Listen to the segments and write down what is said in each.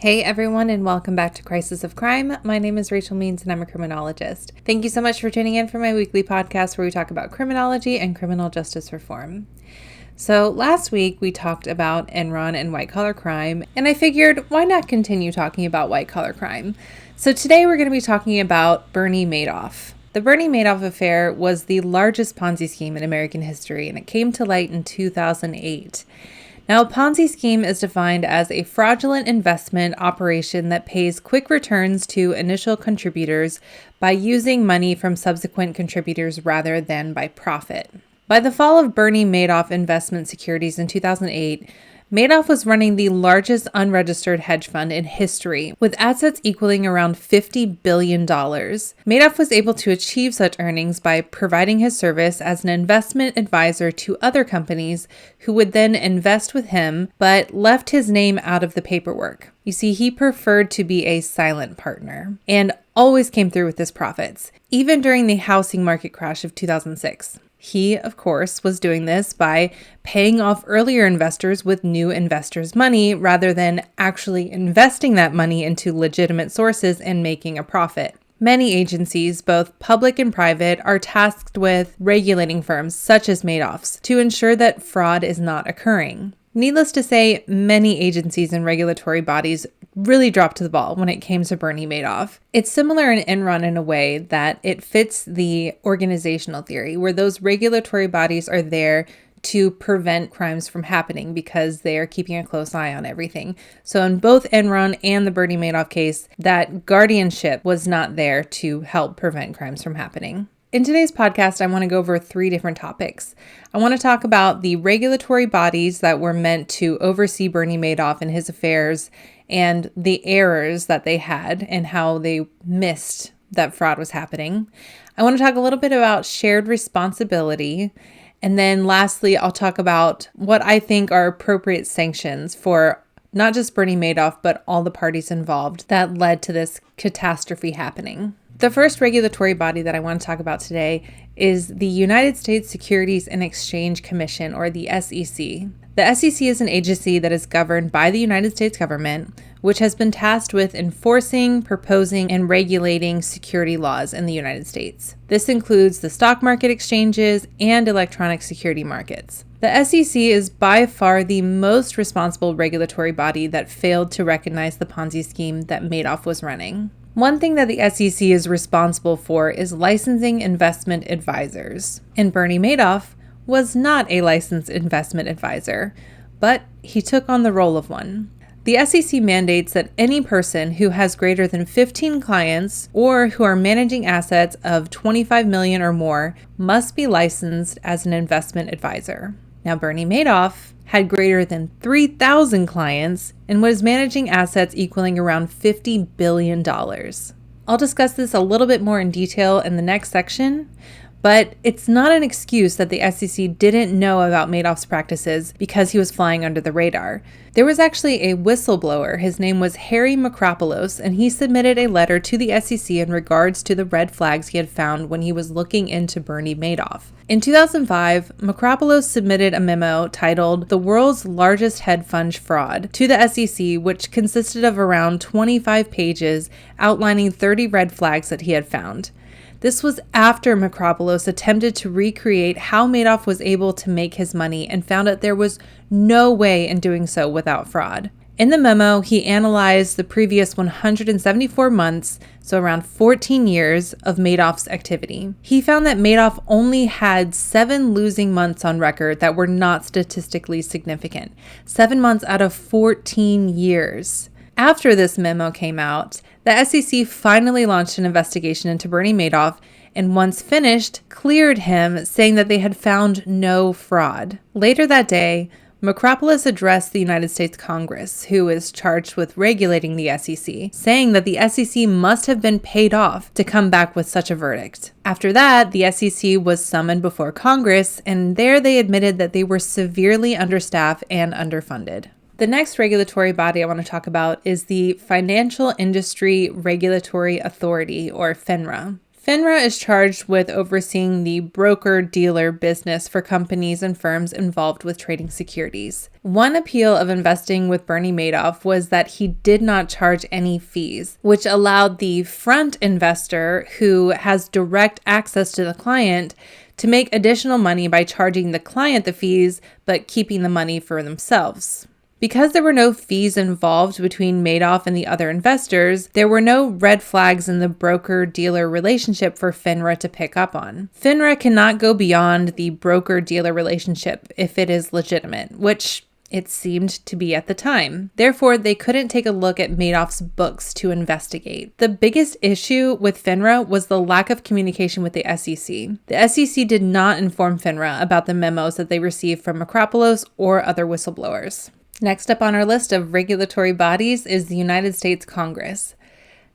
Hey everyone, and welcome back to Crisis of Crime. My name is Rachel Means and I'm a criminologist. Thank you so much for tuning in for my weekly podcast where we talk about criminology and criminal justice reform. So last week we talked about Enron and white-collar crime, and I figured why not continue talking about white-collar crime? So today we're going to be talking about Bernie Madoff. The Bernie Madoff Affair was the largest Ponzi scheme in American history, and it came to light in 2008. Now, a Ponzi scheme is defined as a fraudulent investment operation that pays quick returns to initial contributors by using money from subsequent contributors rather than by profit. By the fall of Bernie Madoff Investment Securities in 2008, Madoff was running the largest unregistered hedge fund in history, with assets equaling around $50 billion. Madoff was able to achieve such earnings by providing his service as an investment advisor to other companies who would then invest with him, but left his name out of the paperwork. You see, he preferred to be a silent partner and always came through with his profits, even during the housing market crash of 2006. He, of course, was doing this by paying off earlier investors with new investors' money rather than actually investing that money into legitimate sources and making a profit. Many agencies, both public and private, are tasked with regulating firms such as Madoff's to ensure that fraud is not occurring. Needless to say, many agencies and regulatory bodies really dropped the ball when it came to Bernie Madoff. It's similar in Enron in a way that it fits the organizational theory, where those regulatory bodies are there to prevent crimes from happening because they are keeping a close eye on everything. So in both Enron and the Bernie Madoff case, that guardianship was not there to help prevent crimes from happening. In today's podcast, I want to go over 3 different topics. I want to talk about the regulatory bodies that were meant to oversee Bernie Madoff and his affairs and the errors that they had and how they missed that fraud was happening. I want to talk a little bit about shared responsibility. And then lastly, I'll talk about what I think are appropriate sanctions for not just Bernie Madoff, but all the parties involved that led to this catastrophe happening. The first regulatory body that I want to talk about today is the United States Securities and Exchange Commission, or the SEC. The SEC is an agency that is governed by the United States government, which has been tasked with enforcing, proposing, and regulating security laws in the United States. This includes the stock market exchanges and electronic security markets. The SEC is by far the most responsible regulatory body that failed to recognize the Ponzi scheme that Madoff was running. One thing that the SEC is responsible for is licensing investment advisors. And Bernie Madoff was not a licensed investment advisor, but he took on the role of one. The SEC mandates that any person who has greater than 15 clients or who are managing assets of $25 million or more must be licensed as an investment advisor. Now, Bernie Madoff had greater than 3,000 clients and was managing assets equaling around $50 billion. I'll discuss this a little bit more in detail in the next section, but it's not an excuse that the SEC didn't know about Madoff's practices because he was flying under the radar. There was actually a whistleblower. His name was Harry Macropoulos, and he submitted a letter to the SEC in regards to the red flags he had found when he was looking into Bernie Madoff. In 2005, Macropoulos submitted a memo titled "The World's Largest Hedge Fund Fraud" to the SEC, which consisted of around 25 pages outlining 30 red flags that he had found. This was after Macropoulos attempted to recreate how Madoff was able to make his money and found that there was no way in doing so without fraud. In the memo, he analyzed the previous 174 months, so around 14 years, of Madoff's activity. He found that Madoff only had 7 losing months on record that were not statistically significant. 7 months out of 14 years. After this memo came out, the SEC finally launched an investigation into Bernie Madoff and once finished, cleared him, saying that they had found no fraud. Later that day, Macropoulos addressed the United States Congress, who is charged with regulating the SEC, saying that the SEC must have been paid off to come back with such a verdict. After that, the SEC was summoned before Congress, and there they admitted that they were severely understaffed and underfunded. The next regulatory body I want to talk about is the Financial Industry Regulatory Authority, or FINRA. FINRA is charged with overseeing the broker-dealer business for companies and firms involved with trading securities. One appeal of investing with Bernie Madoff was that he did not charge any fees, which allowed the front investor, who has direct access to the client, to make additional money by charging the client the fees, but keeping the money for themselves. Because there were no fees involved between Madoff and the other investors, there were no red flags in the broker-dealer relationship for FINRA to pick up on. FINRA cannot go beyond the broker-dealer relationship if it is legitimate, which it seemed to be at the time. Therefore, they couldn't take a look at Madoff's books to investigate. The biggest issue with FINRA was the lack of communication with the SEC. The SEC did not inform FINRA about the memos that they received from Acropolis or other whistleblowers. Next up on our list of regulatory bodies is the United States Congress.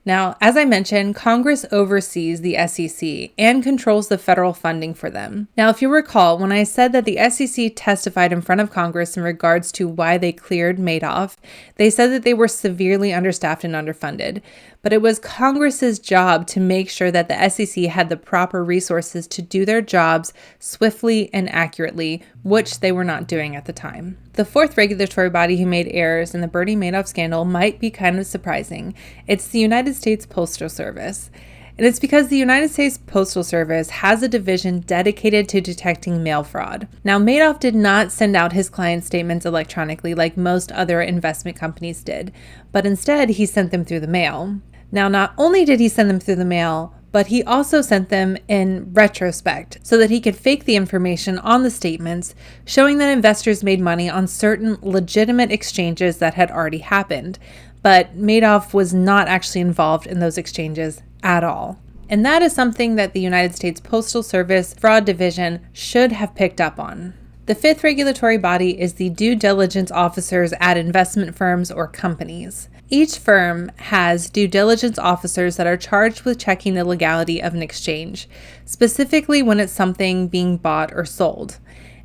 Now, as I mentioned, Congress oversees the SEC and controls the federal funding for them. Now, if you recall, when I said that the SEC testified in front of Congress in regards to why they cleared Madoff, they said that they were severely understaffed and underfunded. But it was Congress's job to make sure that the SEC had the proper resources to do their jobs swiftly and accurately, which they were not doing at the time. The fourth regulatory body who made errors in the Bernie Madoff scandal might be kind of surprising. It's the United States Postal Service. And it's because the United States Postal Service has a division dedicated to detecting mail fraud. Now, Madoff did not send out his client statements electronically like most other investment companies did, but instead he sent them through the mail. Now, not only did he send them through the mail, but he also sent them in retrospect so that he could fake the information on the statements, showing that investors made money on certain legitimate exchanges that had already happened. But Madoff was not actually involved in those exchanges at all. And that is something that the United States Postal Service Fraud Division should have picked up on. The fifth regulatory body is the due diligence officers at investment firms or companies. Each firm has due diligence officers that are charged with checking the legality of an exchange, specifically when it's something being bought or sold.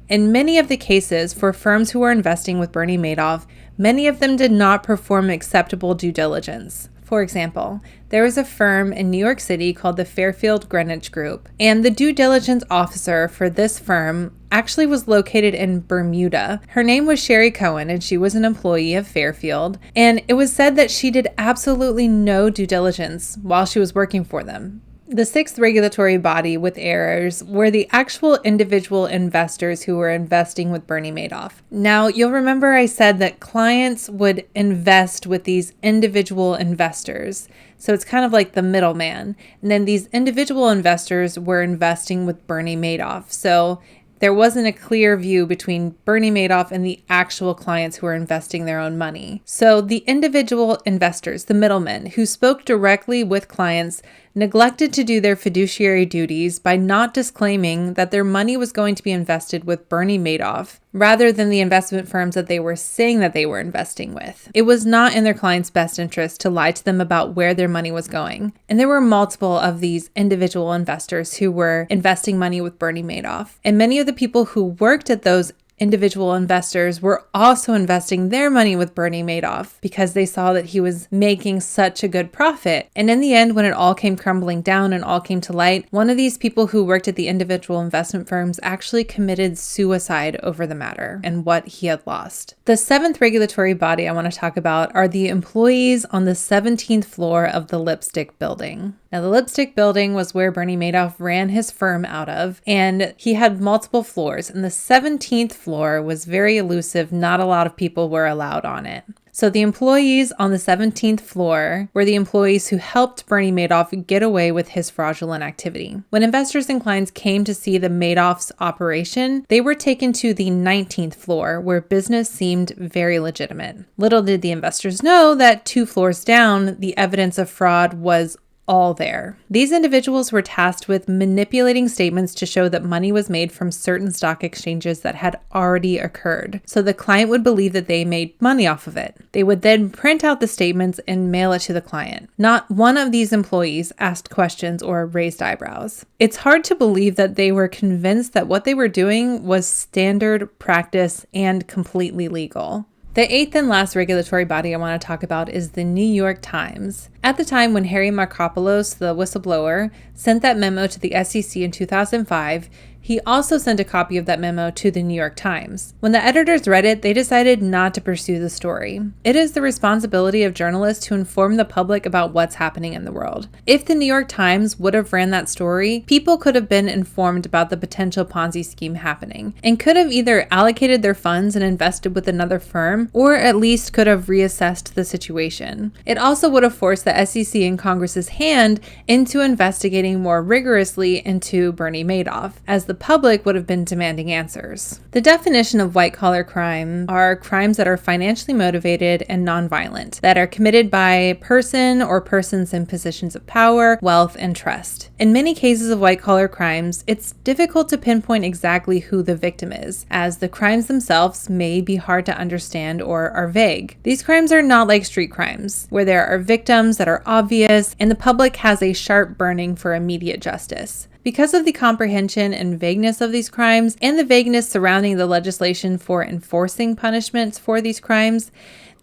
In many of the cases for firms who are investing with Bernie Madoff, many of them did not perform acceptable due diligence. For example, there was a firm in New York City called the Fairfield Greenwich Group, and the due diligence officer for this firm actually was located in Bermuda. Her name was Sherry Cohen, and she was an employee of Fairfield, and it was said that she did absolutely no due diligence while she was working for them. The sixth regulatory body with errors were the actual individual investors who were investing with Bernie Madoff. Now, you'll remember I said that clients would invest with these individual investors. So it's kind of like the middleman. And then these individual investors were investing with Bernie Madoff. So there wasn't a clear view between Bernie Madoff and the actual clients who were investing their own money. So the individual investors, the middlemen, who spoke directly with clients, neglected to do their fiduciary duties by not disclaiming that their money was going to be invested with Bernie Madoff, rather than the investment firms that they were saying that they were investing with. It was not in their clients' best interest to lie to them about where their money was going. And there were multiple of these individual investors who were investing money with Bernie Madoff. And many of the people who worked at those individual investors were also investing their money with Bernie Madoff because they saw that he was making such a good profit. And in the end, when it all came crumbling down and all came to light, one of these people who worked at the individual investment firms actually committed suicide over the matter and what he had lost. The seventh regulatory body I want to talk about are the employees on the 17th floor of the Lipstick Building. Now, the Lipstick Building was where Bernie Madoff ran his firm out of, and he had multiple floors, and the 17th floor was very elusive. Not a lot of people were allowed on it. So the employees on the 17th floor were the employees who helped Bernie Madoff get away with his fraudulent activity. When investors and clients came to see the Madoff's operation, they were taken to the 19th floor, where business seemed very legitimate. Little did the investors know that 2 floors down, the evidence of fraud was all there. These individuals were tasked with manipulating statements to show that money was made from certain stock exchanges that had already occurred, so the client would believe that they made money off of it. They would then print out the statements and mail it to the client. Not one of these employees asked questions or raised eyebrows. It's hard to believe that they were convinced that what they were doing was standard practice and completely legal. The eighth and last regulatory body I want to talk about is the New York Times. At the time when Harry Markopolos, the whistleblower, sent that memo to the SEC in 2005, he also sent a copy of that memo to the New York Times. When the editors read it, they decided not to pursue the story. It is the responsibility of journalists to inform the public about what's happening in the world. If the New York Times would have ran that story, people could have been informed about the potential Ponzi scheme happening and could have either allocated their funds and invested with another firm, or at least could have reassessed the situation. It also would have forced the SEC and Congress's hand into investigating more rigorously into Bernie Madoff, as the public would have been demanding answers. The definition of white-collar crime are crimes that are financially motivated and nonviolent, that are committed by a person or persons in positions of power, wealth, and trust. In many cases of white-collar crimes, it's difficult to pinpoint exactly who the victim is, as the crimes themselves may be hard to understand or are vague. These crimes are not like street crimes, where there are victims that are obvious and the public has a sharp burning for immediate justice. Because of the comprehension and vagueness of these crimes and the vagueness surrounding the legislation for enforcing punishments for these crimes,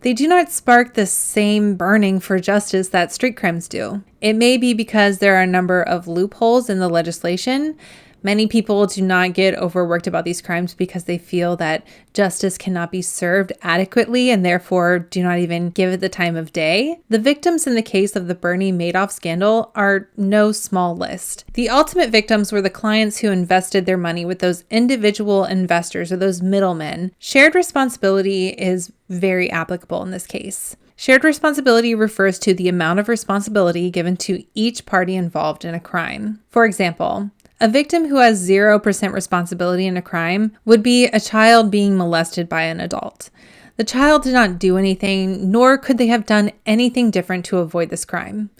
they do not spark the same burning for justice that street crimes do. It may be because there are a number of loopholes in the legislation. Many people do not get overworked about these crimes because they feel that justice cannot be served adequately and therefore do not even give it the time of day. The victims in the case of the Bernie Madoff scandal are no small list. The ultimate victims were the clients who invested their money with those individual investors or those middlemen. Shared responsibility is very applicable in this case. Shared responsibility refers to the amount of responsibility given to each party involved in a crime. For example, a victim who has 0% responsibility in a crime would be a child being molested by an adult. The child did not do anything, nor could they have done anything different to avoid this crime.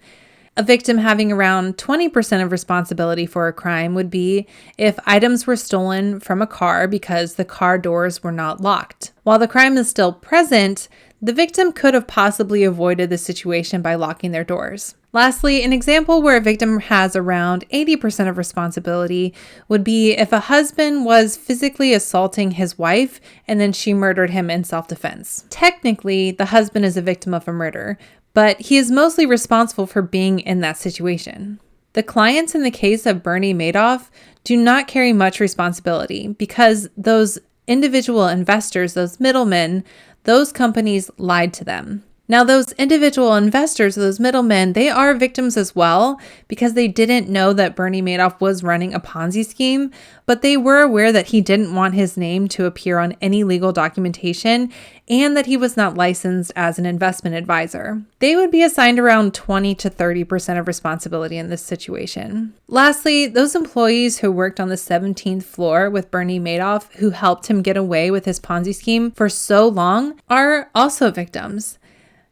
A victim having around 20% of responsibility for a crime would be if items were stolen from a car because the car doors were not locked. While the crime is still present, the victim could have possibly avoided the situation by locking their doors. Lastly, an example where a victim has around 80% of responsibility would be if a husband was physically assaulting his wife and then she murdered him in self-defense. Technically, the husband is a victim of a murder, but he is mostly responsible for being in that situation. The clients in the case of Bernie Madoff do not carry much responsibility because those individual investors, those middlemen, those companies lied to them. Now, those individual investors, those middlemen, they are victims as well because they didn't know that Bernie Madoff was running a Ponzi scheme, but they were aware that he didn't want his name to appear on any legal documentation and that he was not licensed as an investment advisor. They would be assigned around 20 to 30% of responsibility in this situation. Lastly, those employees who worked on the 17th floor with Bernie Madoff, who helped him get away with his Ponzi scheme for so long, are also victims.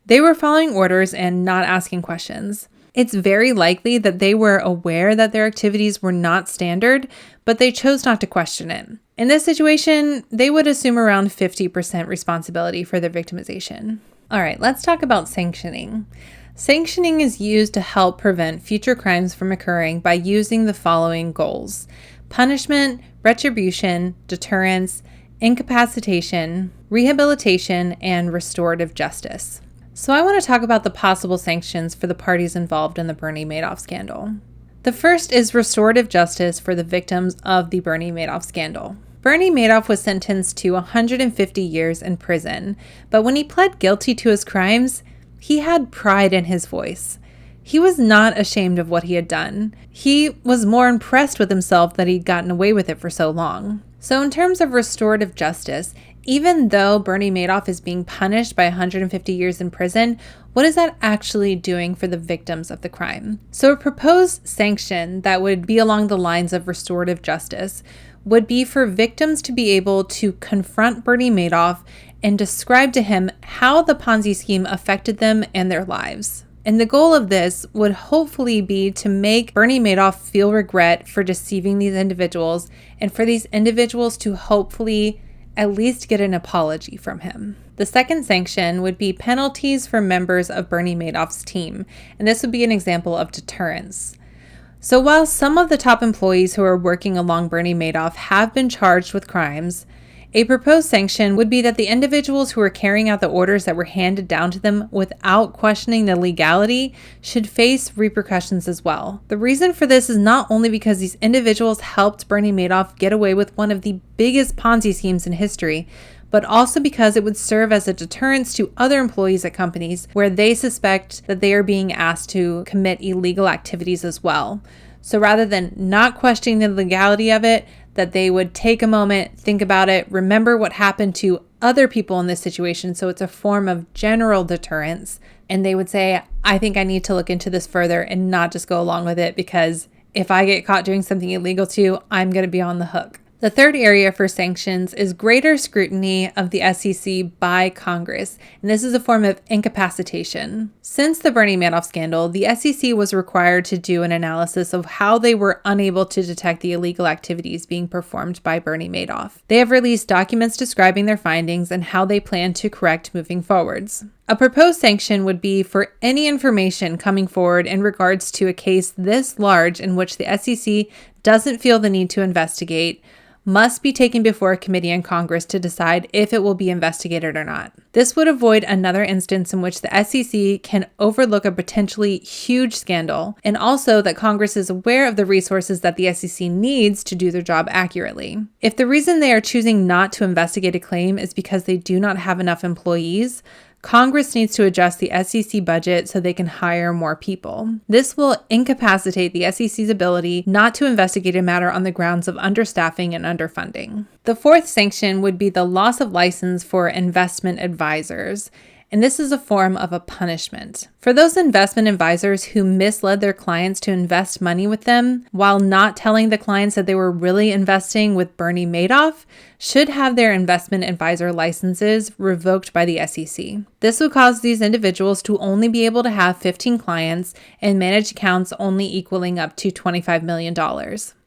They were following orders and not asking questions. It's very likely that they were aware that their activities were not standard, but they chose not to question it. In this situation, they would assume around 50% responsibility for their victimization. All right, let's talk about sanctioning. Sanctioning is used to help prevent future crimes from occurring by using the following goals: punishment, retribution, deterrence, incapacitation, rehabilitation, and restorative justice. So I want to talk about the possible sanctions for the parties involved in the Bernie Madoff scandal. The first is restorative justice for the victims of the Bernie Madoff scandal. Bernie Madoff was sentenced to 150 years in prison, but when he pled guilty to his crimes, he had pride in his voice. He was not ashamed of what he had done. He was more impressed with himself that he'd gotten away with it for so long. So in terms of restorative justice, even though Bernie Madoff is being punished by 150 years in prison, what is that actually doing for the victims of the crime? So a proposed sanction that would be along the lines of restorative justice would be for victims to be able to confront Bernie Madoff and describe to him how the Ponzi scheme affected them and their lives. And the goal of this would hopefully be to make Bernie Madoff feel regret for deceiving these individuals and for these individuals to hopefully at least get an apology from him. The second sanction would be penalties for members of Bernie Madoff's team, and this would be an example of deterrence. So while some of the top employees who are working along Bernie Madoff have been charged with crimes, A proposed sanction would be that the individuals who are carrying out the orders that were handed down to them without questioning the legality should face repercussions as well. The reason for this is not only because these individuals helped Bernie Madoff get away with one of the biggest Ponzi schemes in history, but also because it would serve as a deterrence to other employees at companies where they suspect that they are being asked to commit illegal activities as well. So rather than not questioning the legality of it, that they would take a moment, think about it, remember what happened to other people in this situation. So it's a form of general deterrence. And they would say, I think I need to look into this further and not just go along with it, because if I get caught doing something illegal too, I'm going to be on the hook. The third area for sanctions is greater scrutiny of the SEC by Congress, and this is a form of incapacitation. Since the Bernie Madoff scandal, the SEC was required to do an analysis of how they were unable to detect the illegal activities being performed by Bernie Madoff. They have released documents describing their findings and how they plan to correct moving forwards. A proposed sanction would be for any information coming forward in regards to a case this large in which the SEC doesn't feel the need to investigate, must be taken before a committee in Congress to decide if it will be investigated or not. This would avoid another instance in which the SEC can overlook a potentially huge scandal, and also that Congress is aware of the resources that the SEC needs to do their job accurately. If the reason they are choosing not to investigate a claim is because they do not have enough employees, Congress needs to adjust the SEC budget so they can hire more people. This will incapacitate the SEC's ability not to investigate a matter on the grounds of understaffing and underfunding. The fourth sanction would be the loss of license for investment advisors, and this is a form of a punishment. For those investment advisors who misled their clients to invest money with them while not telling the clients that they were really investing with Bernie Madoff, should have their investment advisor licenses revoked by the SEC. This would cause these individuals to only be able to have 15 clients and manage accounts only equaling up to $25 million.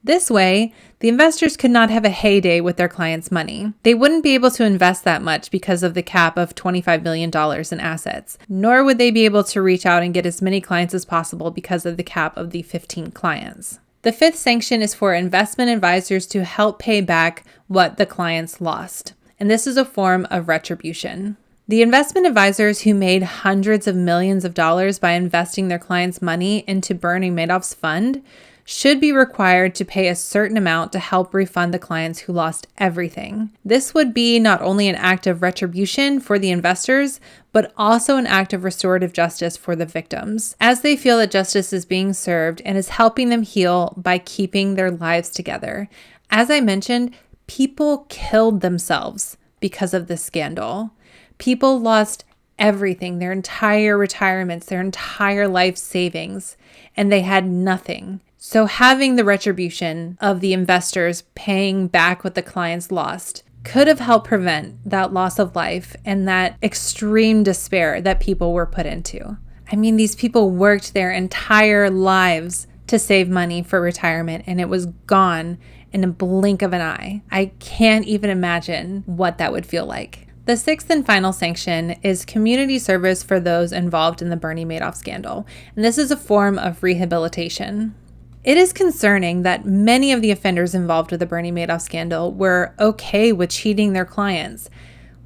This way, the investors could not have a heyday with their clients' money. They wouldn't be able to invest that much because of the cap of $25 million in assets, nor would they be able to reach out and get as many clients as possible because of the cap of the 15 clients. The fifth sanction is for investment advisors to help pay back what the clients lost, and this is a form of retribution. The investment advisors who made hundreds of millions of dollars by investing their clients' money into Bernie Madoff's fund should be required to pay a certain amount to help refund the clients who lost everything. This would be not only an act of retribution for the investors, but also an act of restorative justice for the victims, as they feel that justice is being served and is helping them heal by keeping their lives together. As I mentioned, people killed themselves because of this scandal. People lost everything, their entire retirements, their entire life savings, and they had nothing. So having the retribution of the investors paying back what the clients lost could have helped prevent that loss of life and that extreme despair that people were put into. I mean, these people worked their entire lives to save money for retirement, and it was gone in a blink of an eye. I can't even imagine what that would feel like. The sixth and final sanction is community service for those involved in the Bernie Madoff scandal, and this is a form of rehabilitation. It is concerning that many of the offenders involved with the Bernie Madoff scandal were okay with cheating their clients.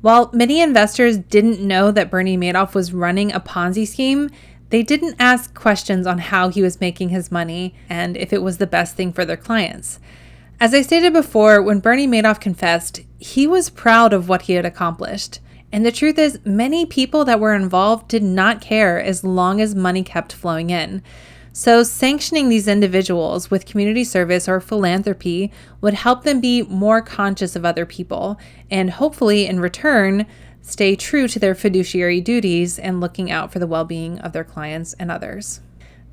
While many investors didn't know that Bernie Madoff was running a Ponzi scheme, they didn't ask questions on how he was making his money and if it was the best thing for their clients. As I stated before, when Bernie Madoff confessed, he was proud of what he had accomplished. And the truth is, many people that were involved did not care as long as money kept flowing in. So sanctioning these individuals with community service or philanthropy would help them be more conscious of other people and hopefully in return stay true to their fiduciary duties and looking out for the well-being of their clients and others.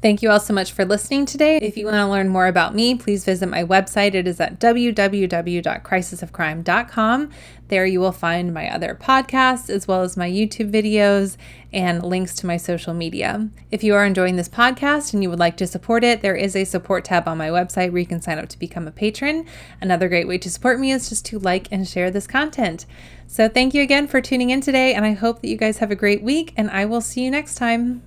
Thank you all so much for listening today. If you want to learn more about me, please visit my website. It is at www.crisisofcrime.com. There you will find my other podcasts as well as my YouTube videos and links to my social media. If you are enjoying this podcast and you would like to support it, there is a support tab on my website where you can sign up to become a patron. Another great way to support me is just to like and share this content. So thank you again for tuning in today, and I hope that you guys have a great week, and I will see you next time.